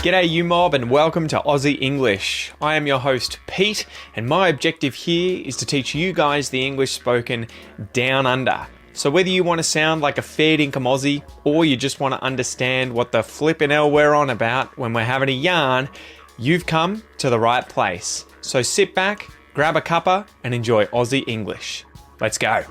G'day you mob and welcome to Aussie English. I am your host Pete and my objective here is to teach you guys the English spoken down under. So whether you want to sound like a fair dinkum Aussie or you just want to understand what the flippin' hell we're on about when we're having a yarn, you've come to the right place. So sit back, grab a cuppa and enjoy Aussie English. Let's go.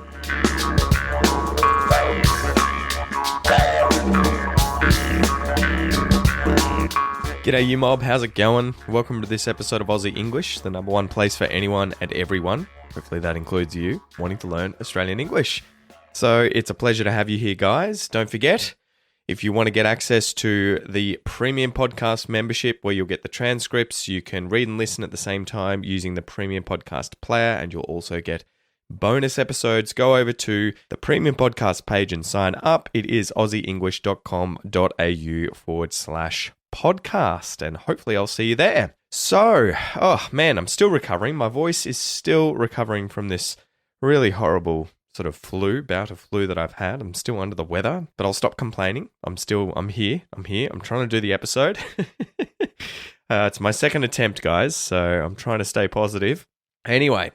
G'day you mob, how's it going? Welcome to this episode of Aussie English, the number one place for anyone and everyone, hopefully that includes you, wanting to learn Australian English. So it's a pleasure to have you here guys. Don't forget, if you want to get access to the premium podcast membership where you'll get the transcripts, you can read and listen at the same time using the premium podcast player and you'll also get bonus episodes. Go over to the premium podcast page and sign up. It is aussieenglish.com.au/podcast and hopefully I'll see you there. So, I'm still recovering. My voice is still recovering from this really horrible sort of bout of flu that I've had. I'm still under the weather, but I'll stop complaining. I'm here. I'm trying to do the episode. It's my second attempt, guys, so I'm trying to stay positive. Anyway,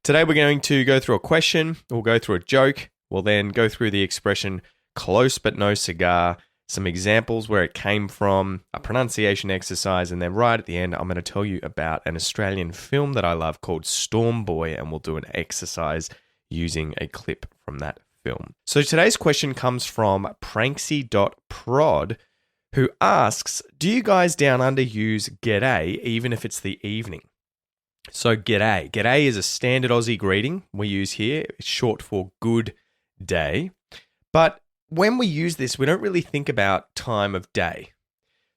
today we're going to go through a question, we'll go through a joke, we'll then go through the expression close but no cigar, some examples where it came from, a pronunciation exercise, and then right at the end, I'm going to tell you about an Australian film that I love called Storm Boy, and we'll do an exercise using a clip from that film. So today's question comes from pranksy.prod, who asks, do you guys down under use g'day even if it's the evening? So g'day. G'day is a standard Aussie greeting we use here. It's short for good day. But when we use this, we don't really think about time of day.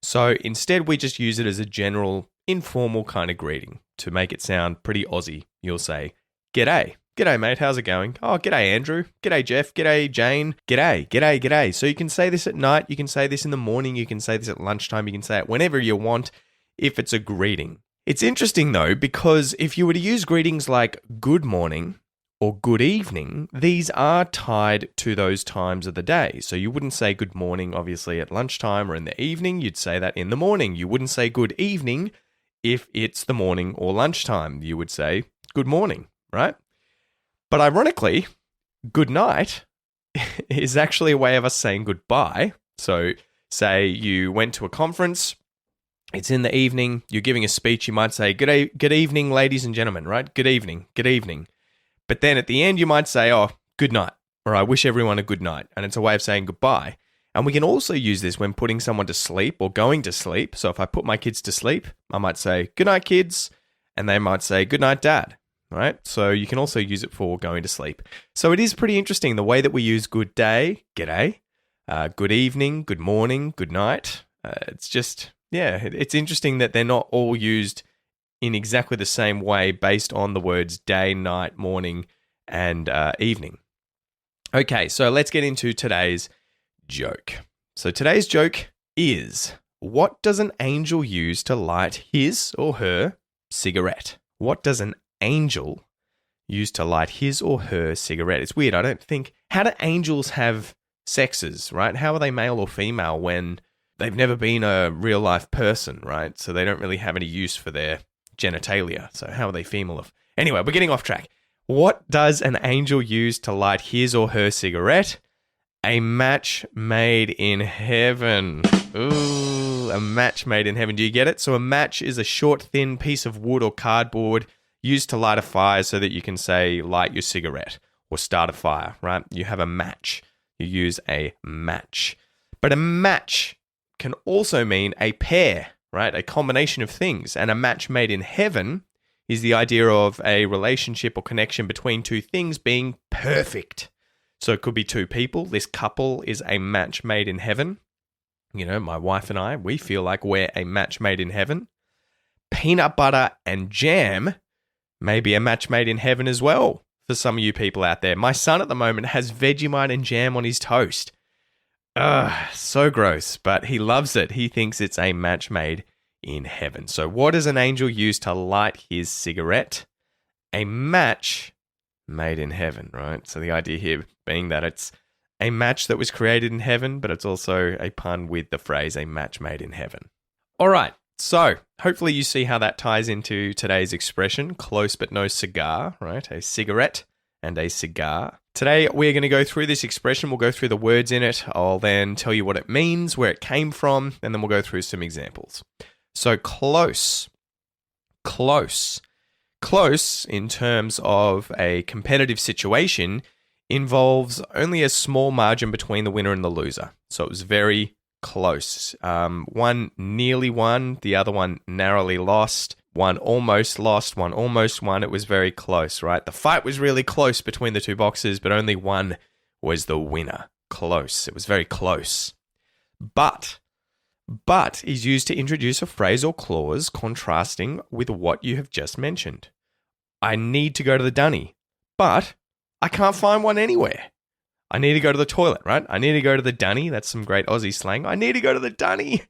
So instead, we just use it as a general, informal kind of greeting to make it sound pretty Aussie. You'll say, g'day. G'day, mate. How's it going? Oh, g'day, Andrew. G'day, Jeff. G'day, Jane. G'day, g'day, g'day. So you can say this at night. You can say this in the morning. You can say this at lunchtime. You can say it whenever you want if it's a greeting. It's interesting, though, because if you were to use greetings like good morning or good evening, these are tied to those times of the day. So you wouldn't say good morning, obviously, at lunchtime or in the evening. You'd say that in the morning. You wouldn't say good evening if it's the morning or lunchtime. You would say good morning, right? But ironically, good night is actually a way of us saying goodbye. So say you went to a conference, it's in the evening, you're giving a speech, you might say, good evening, ladies and gentlemen, right? Good evening, good evening. But then at the end, you might say, oh, good night, or I wish everyone a good night. And it's a way of saying goodbye. And we can also use this when putting someone to sleep or going to sleep. So if I put my kids to sleep, I might say, good night, kids. And they might say, good night, dad. Right? So you can also use it for going to sleep. So it is pretty interesting the way that we use good day, g'day, good evening, good morning, good night. It's interesting that they're not all used in exactly the same way based on the words day, night, morning, and evening. Okay, so let's get into today's joke. So today's joke is, what does an angel use to light his or her cigarette? What does an angel use to light his or her cigarette? It's weird, I don't think. How do angels have sexes, right? How are they male or female when they've never been a real life person, right? So they don't really have any use for their genitalia. So how are they female? Anyway, we're getting off track. What does an angel use to light his or her cigarette? A match made in heaven. Ooh, a match made in heaven. Do you get it? So a match is a short, thin piece of wood or cardboard used to light a fire so that you can say, light your cigarette or start a fire, right? You have a match. You use a match. But a match can also mean a pair, right? A combination of things. And a match made in heaven is the idea of a relationship or connection between two things being perfect. So it could be two people. This couple is a match made in heaven. You know, my wife and I, we feel like we're a match made in heaven. Peanut butter and jam may be a match made in heaven as well for some of you people out there. My son at the moment has Vegemite and jam on his toast. Ugh, so gross, but he loves it. He thinks it's a match made in heaven. So what does an angel use to light his cigarette? A match made in heaven, right? So the idea here being that it's a match that was created in heaven, but it's also a pun with the phrase a match made in heaven. All right. So hopefully you see how that ties into today's expression, close but no cigar, right? A cigarette and a cigar. Today, we're going to go through this expression. We'll go through the words in it. I'll then tell you what it means, where it came from, and then we'll go through some examples. So close. Close. Close, in terms of a competitive situation, involves only a small margin between the winner and the loser. So it was very close. One nearly won, the other one narrowly lost. One almost lost, one almost won. It was very close, right? The fight was really close between the two boxers, but only one was the winner. Close. It was very close. But is used to introduce a phrase or clause contrasting with what you have just mentioned. I need to go to the dunny, but I can't find one anywhere. I need to go to the toilet, right? I need to go to the dunny. That's some great Aussie slang. I need to go to the dunny,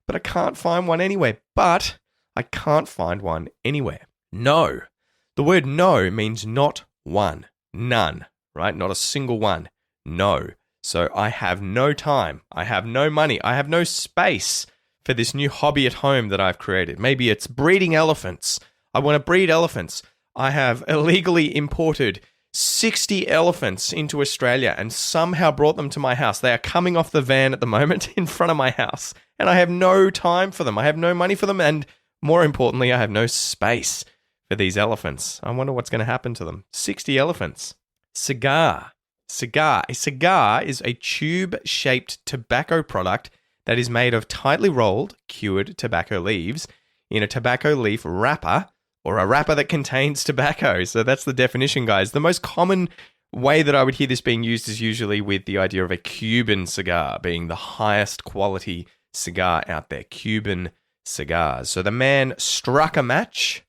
but I can't find one anywhere. But I can't find one anywhere. No. The word no means not one, none, right? Not a single one. No. So I have no time. I have no money. I have no space for this new hobby at home that I've created. Maybe it's breeding elephants. I want to breed elephants. I have illegally imported 60 elephants into Australia and somehow brought them to my house. They are coming off the van at the moment in front of my house, and I have no time for them. I have no money for them, and more importantly, I have no space for these elephants. I wonder what's going to happen to them. 60 elephants. Cigar. Cigar. A cigar is a tube-shaped tobacco product that is made of tightly rolled, cured tobacco leaves in a tobacco leaf wrapper or a wrapper that contains tobacco. So that's the definition, guys. The most common way that I would hear this being used is usually with the idea of a Cuban cigar being the highest quality cigar out there. Cuban cigars. So the man struck a match,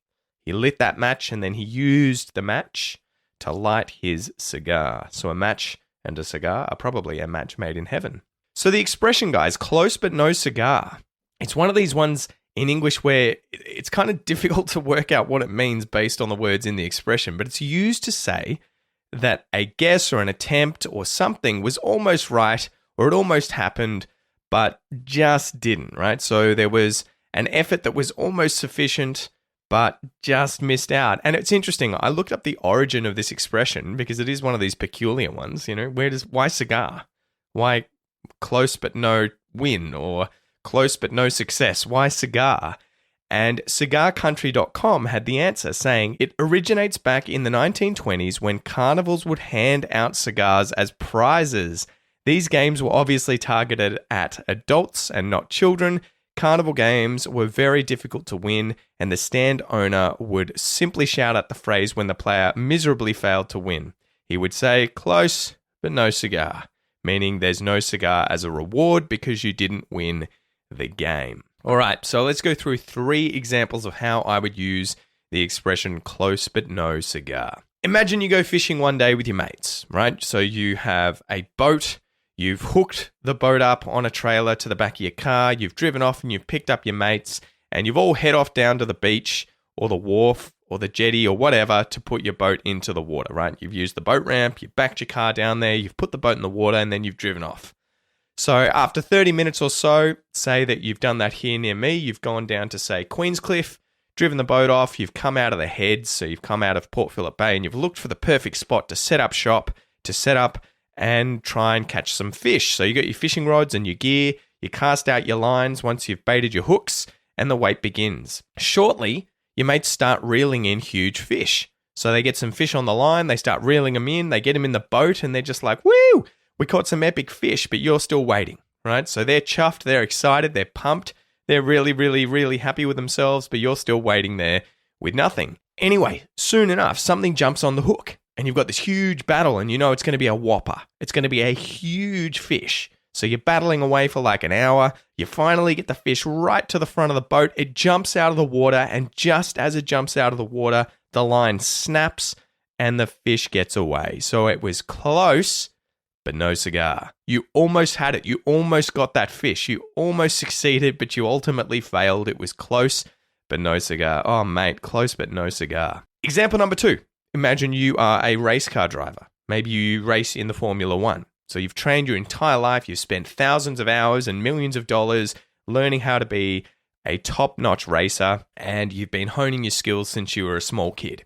he lit that match, and then he used the match to light his cigar. So a match and a cigar are probably a match made in heaven. So the expression, guys, close but no cigar, it's one of these ones in English where it's kind of difficult to work out what it means based on the words in the expression, but it's used to say that a guess or an attempt or something was almost right or it almost happened, but just didn't, right? So there was an effort that was almost sufficient, but just missed out. And it's interesting. I looked up the origin of this expression because it is one of these peculiar ones. You know, why cigar? Why close but no win? Or close but no success? Why cigar? And cigarcountry.com had the answer, saying it originates back in the 1920s when carnivals would hand out cigars as prizes. These games were obviously targeted at adults and not children. Carnival games were very difficult to win, and the stand owner would simply shout out the phrase when the player miserably failed to win. He would say, close, but no cigar, meaning there's no cigar as a reward because you didn't win the game. All right, so let's go through 3 examples of how I would use the expression close, but no cigar. Imagine you go fishing one day with your mates, right? So you have a boat. You've hooked the boat up on a trailer to the back of your car, you've driven off and you've picked up your mates, and you've all head off down to the beach or the wharf or the jetty or whatever to put your boat into the water, right? You've used the boat ramp, you've backed your car down there, you've put the boat in the water, and then you've driven off. So after 30 minutes or so, say that you've done that here near me, you've gone down to, say, Queenscliff, driven the boat off, you've come out of the heads, so you've come out of Port Phillip Bay, and you've looked for the perfect spot to set up shop, and try and catch some fish. So you got your fishing rods and your gear, you cast out your lines once you've baited your hooks, and the wait begins. Shortly, your mates start reeling in huge fish. So they get some fish on the line, they start reeling them in, they get them in the boat, and they're just like, woo, we caught some epic fish, but you're still waiting, right? So they're chuffed, they're excited, they're pumped, they're really, really, really happy with themselves, but you're still waiting there with nothing. Anyway, soon enough, something jumps on the hook. And you've got this huge battle, and you know it's going to be a whopper. It's going to be a huge fish. So you're battling away for like an hour. You finally get the fish right to the front of the boat. It jumps out of the water, and just as it jumps out of the water, the line snaps, and the fish gets away. So it was close, but no cigar. You almost had it. You almost got that fish. You almost succeeded, but you ultimately failed. It was close, but no cigar. Oh, mate, close, but no cigar. Example number 2. Imagine you are a race car driver. Maybe you race in the Formula One. So you've trained your entire life, you've spent thousands of hours and millions of dollars learning how to be a top-notch racer, and you've been honing your skills since you were a small kid.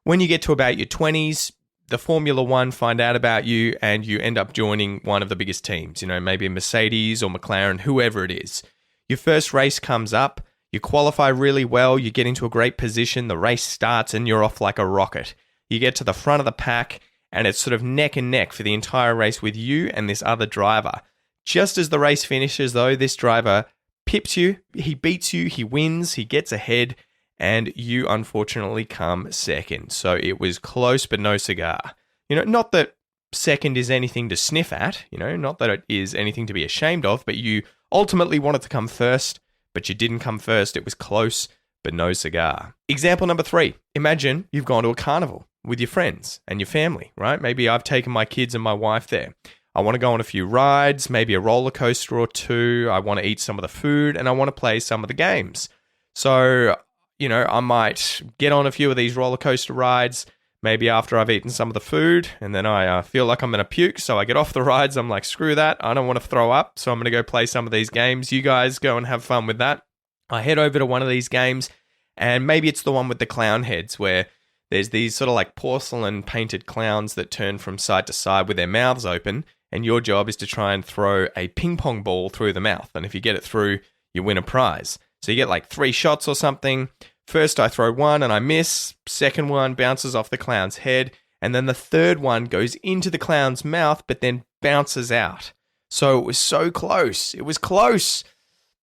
When you get to about your 20s, the Formula One find out about you and you end up joining one of the biggest teams, maybe Mercedes or McLaren, whoever it is. Your first race comes up, you qualify really well, you get into a great position, the race starts and you're off like a rocket. You get to the front of the pack and it's sort of neck and neck for the entire race with you and this other driver. Just as the race finishes though, this driver pips you, he beats you, he wins, he gets ahead, and you unfortunately come second. So it was close but no cigar. Not that second is anything to sniff at, not that it is anything to be ashamed of, but you ultimately wanted to come first, but you didn't come first. It was close but no cigar. Example number 3. Imagine you've gone to a carnival with your friends and your family, right? Maybe I've taken my kids and my wife there. I want to go on a few rides, maybe a roller coaster or two. I want to eat some of the food and I want to play some of the games. So, I might get on a few of these roller coaster rides, maybe after I've eaten some of the food, and then I feel like I'm going to puke, so I get off the rides. I'm like, screw that. I don't want to throw up, so I'm going to go play some of these games. You guys go and have fun with that. I head over to one of these games, and maybe it's the one with the clown heads where there's these sort of like porcelain painted clowns that turn from side to side with their mouths open, and your job is to try and throw a ping pong ball through the mouth. And if you get it through, you win a prize. So you get like 3 shots or something. First, I throw one and I miss. Second one bounces off the clown's head. And then the third one goes into the clown's mouth, but then bounces out. So it was so close. It was close,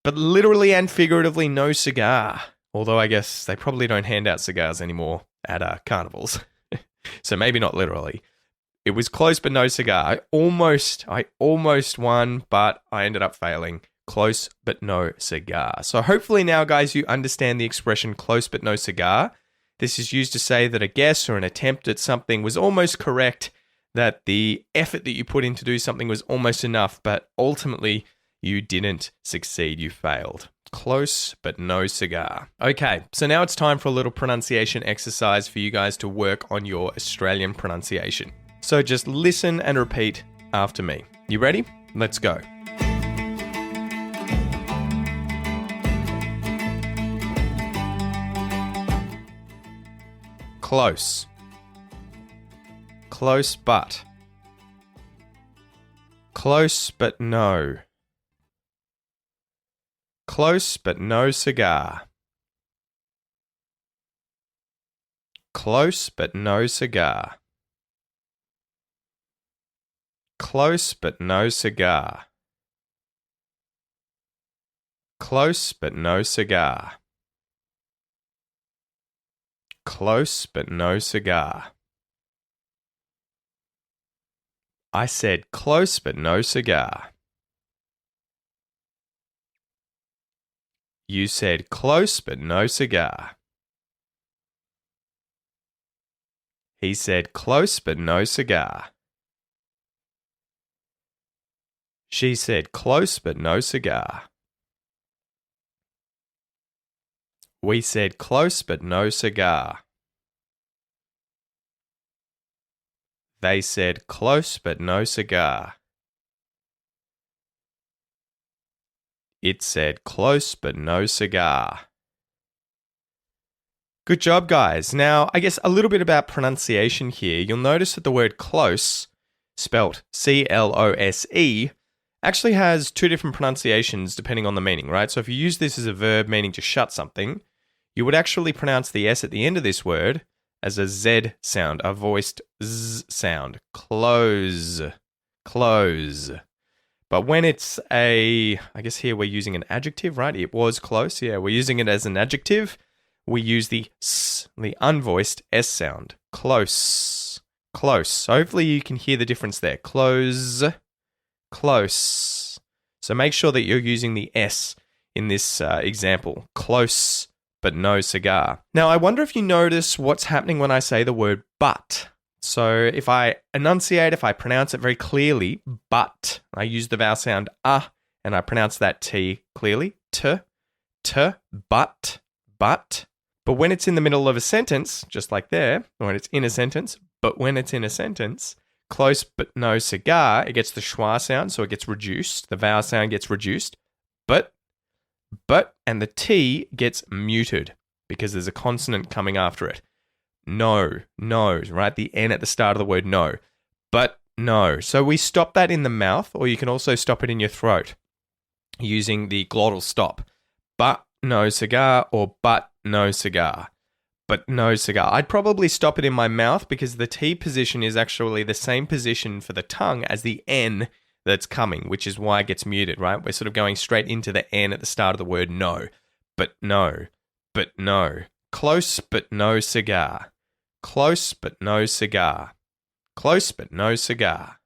but literally and figuratively no cigar. Although I guess they probably don't hand out cigars anymore at carnivals. So maybe not literally. It was close, but no cigar. I almost won, but I ended up failing. Close, but no cigar. So hopefully now, guys, you understand the expression close, but no cigar. This is used to say that a guess or an attempt at something was almost correct, that the effort that you put in to do something was almost enough, but ultimately you didn't succeed, you failed. Close, but no cigar. Okay, so now it's time for a little pronunciation exercise for you guys to work on your Australian pronunciation. So just listen and repeat after me. You ready? Let's go. Close. Close but. Close but no. Close but no cigar. Close but no cigar. Close but no cigar. Close but no cigar. Close but no cigar. I said close but no cigar. You said close but no cigar. He said close but no cigar. She said close but no cigar. We said close but no cigar. They said close but no cigar. It said close but no cigar. Good job, guys. Now, I guess a little bit about pronunciation here. You'll notice that the word close, spelt C-L-O-S-E, actually has 2 different pronunciations depending on the meaning, right? So if you use this as a verb meaning to shut something, you would actually pronounce the S at the end of this word as a Z sound, a voiced Z sound. Close. Close. But when it's I guess here we're using an adjective, right? It was close. Yeah, we're using it as an adjective. We use the S, the unvoiced S sound. Close. Close. So hopefully you can hear the difference there. Close. Close. So make sure that you're using the S in this example. Close, but no cigar. Now, I wonder if you notice what's happening when I say the word but. So if I enunciate, if I pronounce it very clearly, but, I use the vowel sound and I pronounce that T clearly, t, but. But when it's in the middle of a sentence, just like there, or when it's in a sentence, but when it's in a sentence, close but no cigar, it gets the schwa sound, so it gets reduced. The vowel sound gets reduced. But, but, and the T gets muted because there's a consonant coming after it. No, right? The N at the start of the word no. But no. So we stop that in the mouth, or you can also stop it in your throat using the glottal stop. But no cigar, or but no cigar. But no cigar. I'd probably stop it in my mouth because the T position is actually the same position for the tongue as the N that's coming, which is why it gets muted, right? We're sort of going straight into the N at the start of the word no. But no. Close but no cigar. Close but no cigar. Close but no cigar.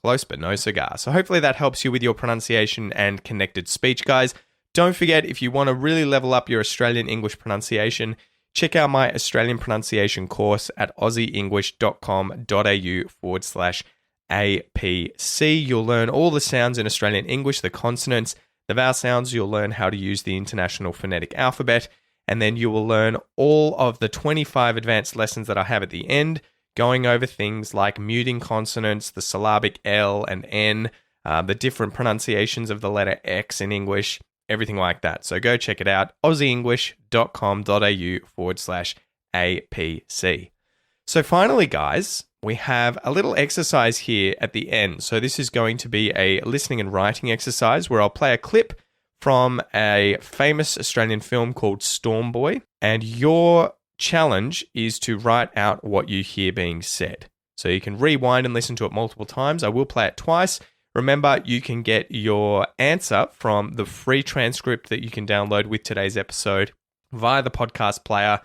Close but no cigar. So hopefully that helps you with your pronunciation and connected speech, guys. Don't forget, if you want to really level up your Australian English pronunciation, check out my Australian pronunciation course at aussieenglish.com.au/APC. You'll learn all the sounds in Australian English, the consonants, the vowel sounds. You'll learn how to use the International Phonetic Alphabet. And then you will learn all of the 25 advanced lessons that I have at the end, going over things like muting consonants, the syllabic L and N, the different pronunciations of the letter X in English, everything like that. So go check it out, aussieenglish.com.au/APC. So finally, guys, we have a little exercise here at the end. So this is going to be a listening and writing exercise where I'll play a clip from a famous Australian film called Storm Boy, and your challenge is to write out what you hear being said. So you can rewind and listen to it multiple times. I will play it twice. Remember, you can get your answer from the free transcript that you can download with today's episode via the podcast player,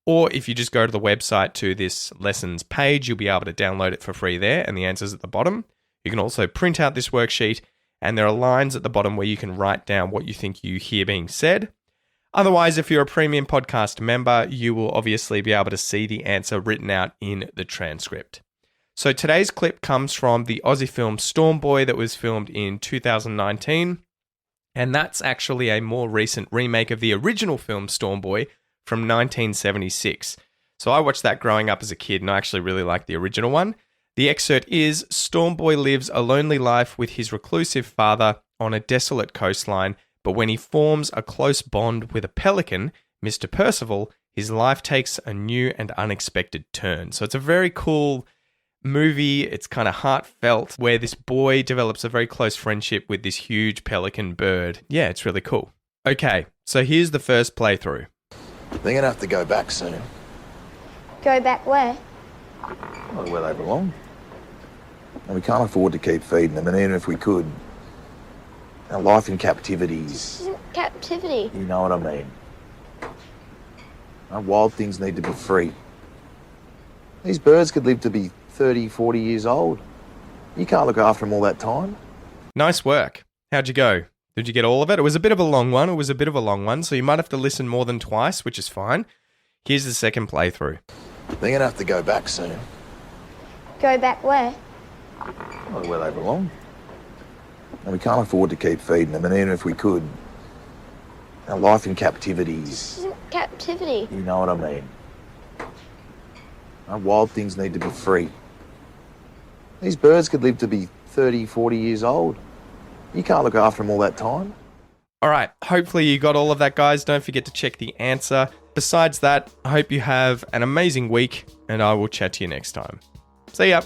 or if you just go to the website to this lessons page, you'll be able to download it for free there, and the answer's at the bottom. You can also print out this worksheet, and there are lines at the bottom where you can write down what you think you hear being said. Otherwise, if you're a premium podcast member, you will obviously be able to see the answer written out in the transcript. So today's clip comes from the Aussie film Storm Boy that was filmed in 2019, and that's actually a more recent remake of the original film Storm Boy from 1976. So I watched that growing up as a kid, and I actually really liked the original one. The excerpt is, Storm Boy lives a lonely life with his reclusive father on a desolate coastline, but when he forms a close bond with a pelican, Mr. Percival, his life takes a new and unexpected turn. So it's a very cool movie. It's kind of heartfelt, where this boy develops a very close friendship with this huge pelican bird. Yeah, it's really cool. Okay, so here's the first playthrough. They're going to have to go back soon. Go back where? Well, where they belong. And we can't afford to keep feeding them, and even if we could, our life in captivity This isn't captivity. You know what I mean. Our wild things need to be free. These birds could live to be 30, 40 years old. You can't look after them all that time. Nice work. How'd you go? Did you get all of it? It was a bit of a long one. So you might have to listen more than twice, which is fine. Here's the second playthrough. They're going to have to go back soon. Go back where? Well, where they belong. And we can't afford to keep feeding them, and even if we could, our life in captivity This isn't captivity. You know what I mean. Our wild things need to be free. These birds could live to be 30, 40 years old. You can't look after them all that time. All right, hopefully you got all of that, guys. Don't forget to check the answer. Besides that, I hope you have an amazing week, and I will chat to you next time. See ya.